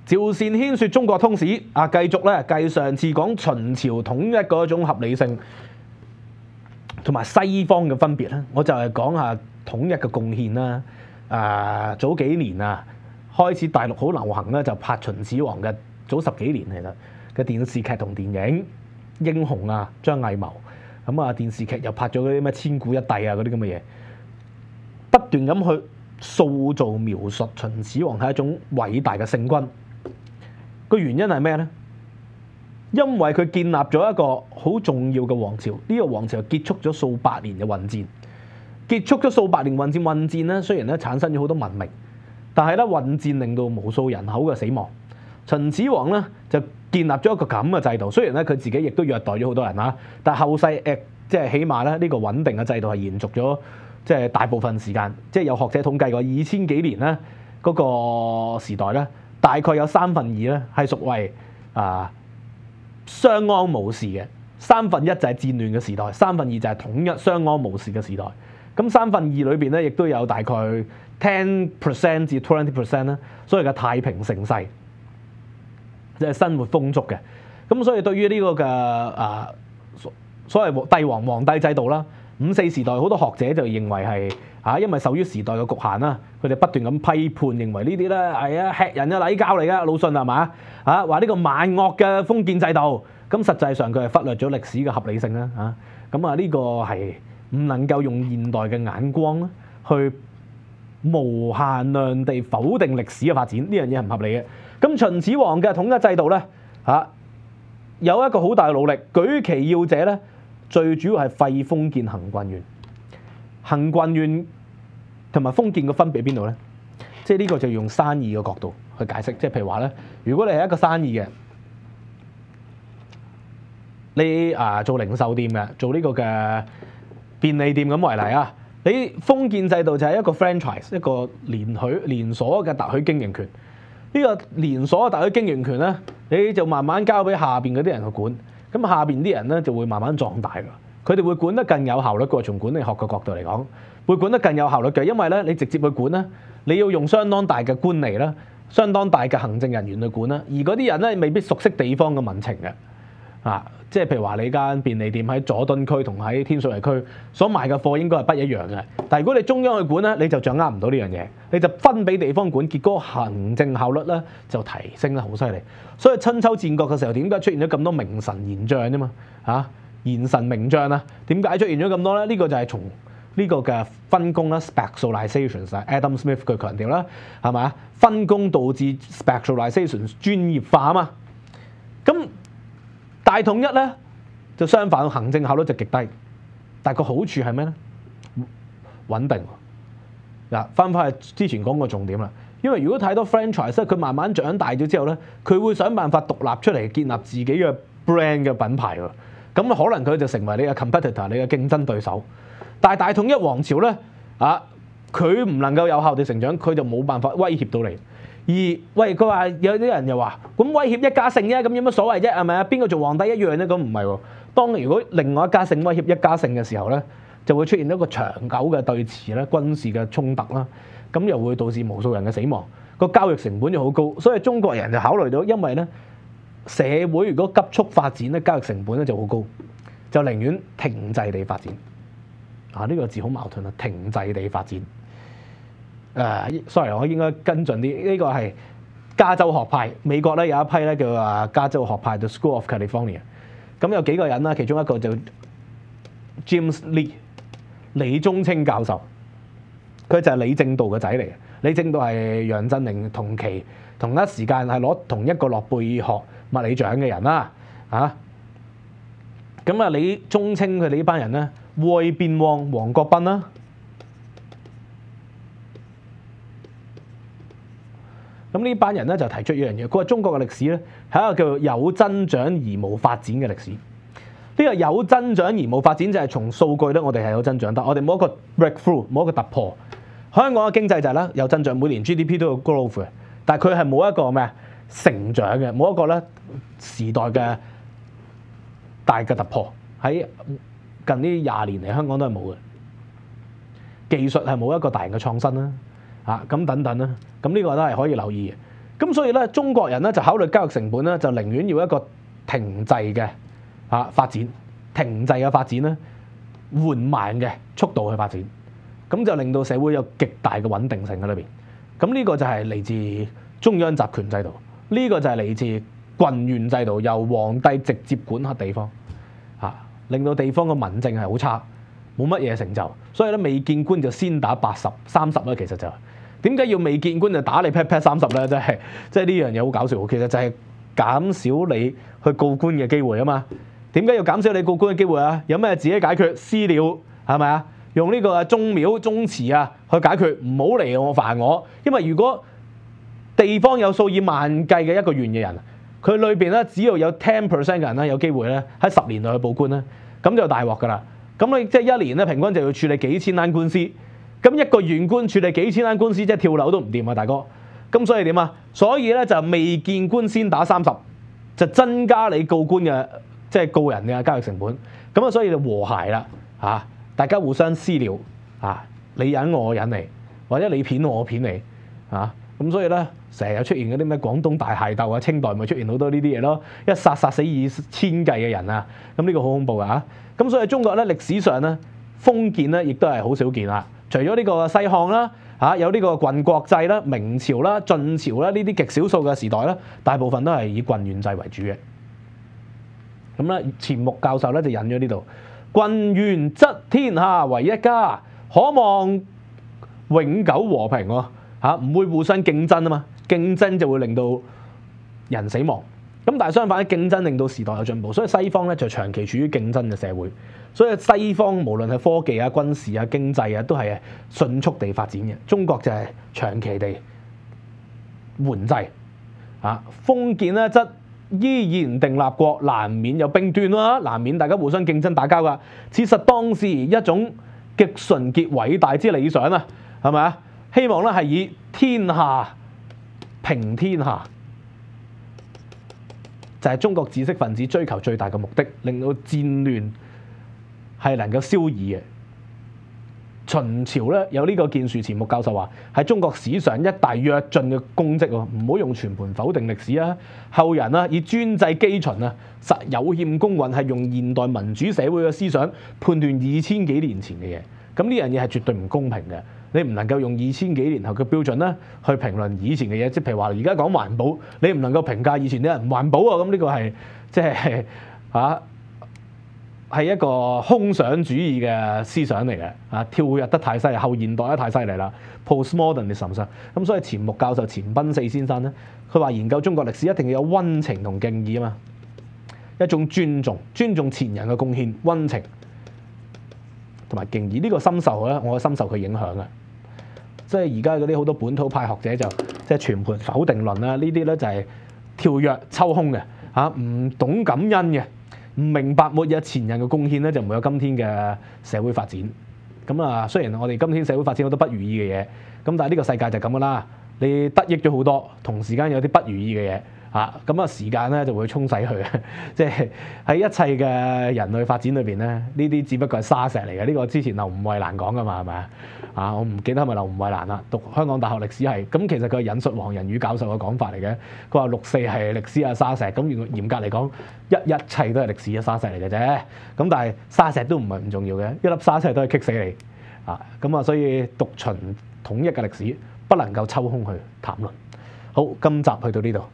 趙善軒說中國通史啊，繼續咧繼上次講秦朝統一嗰種合理性同埋西方嘅分別咧，我就係講下統一嘅貢獻啦。早幾年啊，開始大陸好流行咧，就拍秦始皇嘅早10幾年其實嘅電視劇同電影英雄啊，張藝謀咁啊，電視劇又拍咗嗰啲咩千古一帝啊嗰啲咁嘅嘢，不斷咁去塑造描述秦始皇係一種偉大嘅聖君。個原因係咩呢？因為佢建立咗一個好重要嘅王朝，呢個王朝結束咗數百年嘅混戰，結束咗數百年混戰咧，雖然咧產生咗好多文明，但係咧混戰令到無數人口嘅死亡。秦始皇咧就建立咗一個咁嘅制度，雖然咧佢自己亦都虐待咗好多人啦，但係後世即係起碼咧呢個穩定嘅制度係延續咗，即係大部分時間，即係有學者統計過2000幾年咧嗰個時代咧，大概有2/3咧係屬為相安無事嘅，1/3就係戰亂嘅時代，2/3就係統一相安無事嘅時代。咁2/3裏邊咧，亦都有大概10% 至20% 咧，所謂嘅太平盛世，即係生活豐足嘅。咁所以對於呢個嘅所謂帝王皇帝制度啦，5·4時代好多學者就認為係因為受於時代嘅局限啦，佢哋不斷咁批判，認為呢啲咧係吃人嘅禮教嚟㗎，魯迅係嘛話呢個萬惡嘅封建制度，咁實際上佢係忽略咗歷史嘅合理性啦咁呢個係唔能夠用現代嘅眼光去無限量地否定歷史嘅發展，呢樣嘢係唔合理嘅。咁秦始皇嘅統一制度咧有一個好大嘅努力，舉其要者咧，最主要係廢封建行郡縣。行郡縣同埋封建嘅分別喺邊度咧？即係呢個就要用生意嘅角度去解釋。即係譬如話咧，如果你係一個生意嘅，你做零售店嘅，做呢個嘅便利店咁為例啊，你封建制度就係一個 franchise， 一個連鎖嘅特許經營權。呢個連鎖嘅特許經營權咧，你就慢慢交俾下邊嗰啲人去管，咁下邊啲人咧就會慢慢壯大㗎。佢哋會管得更有效率嘅，從管理學嘅角度嚟講，會管得更有效率嘅，因為咧你直接去管咧，你要用相當大嘅官吏啦，相當大嘅行政人員去管啦，而嗰啲人咧未必熟悉地方嘅民情嘅，即係譬如話你間便利店喺佐敦區同喺天水圍區所賣嘅貨應該係不一樣嘅，但係如果你中央去管咧，你就掌握唔到呢樣嘢，你就分俾地方管，結果行政效率咧就提升得好犀利。所以春秋戰國嘅時候，點解出現咗咁多名臣賢將啫嘛？賢臣名將啊，點解出現咗咁多咧？呢個就係從呢個嘅分工啦 ，specialization，Adam Smith 佢強調啦，係嘛？分工導致 specialization 專業化啊嘛。咁大統一咧就相反，行政效率就極低，但係個好處係咩咧？穩定。翻去之前講過重點啦，因為如果太多 franchise，佢慢慢長大咗之後咧，佢會想辦法獨立出嚟，建立自己嘅 brand 嘅品牌喎。咁可能佢就成為你嘅 competitor， 你嘅競爭對手。但係大統一王朝咧，佢唔能夠有效地成長，佢就冇辦法威脅到你。佢話有啲人又話，咁威脅一家姓啫，咁有乜所謂啫？係咪啊？邊個做皇帝一樣咧？咁唔係喎。當如果另外一家姓威脅一家姓嘅時候咧，就會出現一個長久嘅對峙啦、軍事嘅衝突啦，咁又會導致無數人嘅死亡，個交易成本就好高。所以中國人就考慮到，因為咧社會如果急速發展咧，交易成本咧就好高，就寧願停滯地發展。呢個字好矛盾啊！停滯地發展。sorry， 我應該跟進啲。呢個係加州學派，美國咧有一批咧叫加州學派 The School of California。咁有幾個人啦，其中一個就 James Lee 李宗清教授，佢就係李政道嘅仔嚟嘅。李政道係楊振寧同一時間係攞同一個諾貝爾學物理獎嘅人啦。咁李宗清佢哋呢班人咧，外邊王國斌啦。咁呢班人咧就提出一樣嘢，佢話中國嘅歷史咧係一個叫做有增長而無發展嘅歷史。呢個有增長而無發展就係從數據咧，我哋係有增長，但我哋冇一個 breakthrough， 冇一個突破。香港嘅經濟就係咧有增長，每年 GDP 都有 growth 嘅，但係佢係冇一個咩成長嘅，冇一個咧時代嘅大嘅突破。喺近呢20年嚟，香港都係冇嘅。技術係冇一個大型嘅創新啦，咁等等啦，咁呢個都係可以留意嘅。咁所以咧，中國人咧就考慮交易成本咧，就寧願要一個停滯嘅發展，停滯嘅發展咧，緩慢嘅速度去發展，咁就令到社會有極大嘅穩定性喺裏邊。咁呢個就係嚟自中央集權制度，呢個就係嚟自郡縣制度，由皇帝直接管轄地方，令到地方嘅民政係好差，冇乜嘢成就。所以咧，未見官就先打30啦，其實就點解要未見官就打你 pat 30咧？即係呢樣嘢好搞笑。其實就係減少你去告官嘅機會啊嘛。點解要減少你告官嘅機會啊？有咩自己解決私了係咪啊？用呢個宗廟宗祠啊去解決，唔好嚟我煩我。因為如果地方有數以萬計嘅一個縣嘅人，佢裏邊咧只要有10% 嘅人咧有機會咧喺10年內去報官咧，咁就大鑊㗎啦。咁你即係一年咧平均就要處理幾千單官司，咁一個縣官處理幾千單官司，即係跳樓都唔掂啊，大哥。咁所以點啊？所以咧就未見官先打30，就增加你告官嘅即係告人嘅交易成本。咁啊，所以就和諧啦嚇，大家互相私了嚇，你忍我忍你，或者你騙我騙你嚇。咁所以咧，成日出現嗰啲咩廣東大械鬥啊，清代咪出現好多呢啲嘢咯，一殺死以千計嘅人啊，咁呢個好恐怖㗎嚇。咁所以中國咧歷史上咧封建咧亦都係好少見啦。除咗呢個西漢啦有呢個郡國制啦、明朝啦、晉朝啦呢啲極少數嘅時代啦，大部分都係以郡縣制為主嘅。咁咧，錢穆教授咧就引咗呢度：郡縣則天下為一家，可望永久和平喎。唔會互相競爭啊嘛，競爭就會令到人死亡。咁但係相反，競爭令到時代有進步，所以西方咧就長期處於競爭嘅社會。所以西方無論係科技啊、軍事啊、經濟啊，都係迅速地發展嘅。中國就係長期地緩滯。封建咧則依然定立國，難免有兵端啦，難免大家互相競爭打交㗎。此實當時一種極純潔偉大之理想啊，係咪啊？希望咧係以天下平天下，就係中國知識分子追求最大嘅目的，令到戰亂係能夠消弭嘅。秦朝咧有呢個建樹，錢穆教授話係中國史上一大躍進嘅功績喎，唔好用全盤否定歷史啊！後人以專制姬秦實有欠公允，係用現代民主社會嘅思想判斷2000幾年前嘅嘢，咁呢樣嘢係絕對唔公平嘅。你唔能夠用2000幾年後嘅標準咧去評論以前嘅嘢，即係譬如話而家講環保，你唔能夠評價以前啲人唔環保啊！咁呢個係即係係一個空想主義嘅思想嚟嘅，跳躍得太犀利，後現代得太犀利啦 ，postmodernism。咁所以錢穆教授錢賓四先生咧，佢話研究中國歷史一定要有溫情同敬意啊嘛，一種尊重前人嘅貢獻，溫情同埋敬意。呢個深受咧，我深受佢影響嘅。即係而家嗰啲好多本土派學者就即係全盤否定論啦，呢啲咧就係跳躍抽空嘅唔懂感恩嘅，唔明白末日前人嘅貢獻咧，就唔會有今天嘅社會發展。咁雖然我哋今天社會發展好多不如意嘅嘢，咁但係呢個世界就係咁噶啦，你得益咗好多，同時間有啲不如意嘅嘢。時間咧就會沖洗佢，即係喺一切嘅人類發展裏邊咧，呢啲只不過係沙石嚟嘅。呢個之前劉吳惠蘭講噶嘛，係咪我唔記得係咪劉吳惠蘭啦，讀香港大學歷史系。咁其實佢係引述黃仁宇教授嘅講法嚟嘅。佢話6·4係歷史嘅沙石，咁嚴格嚟講，一切都係歷史嘅沙石嚟嘅啫。咁但係沙石都唔係唔重要嘅，一粒沙石都係棘死你。所以獨秦統一嘅歷史不能夠抽空去談論。好，今集去到呢度。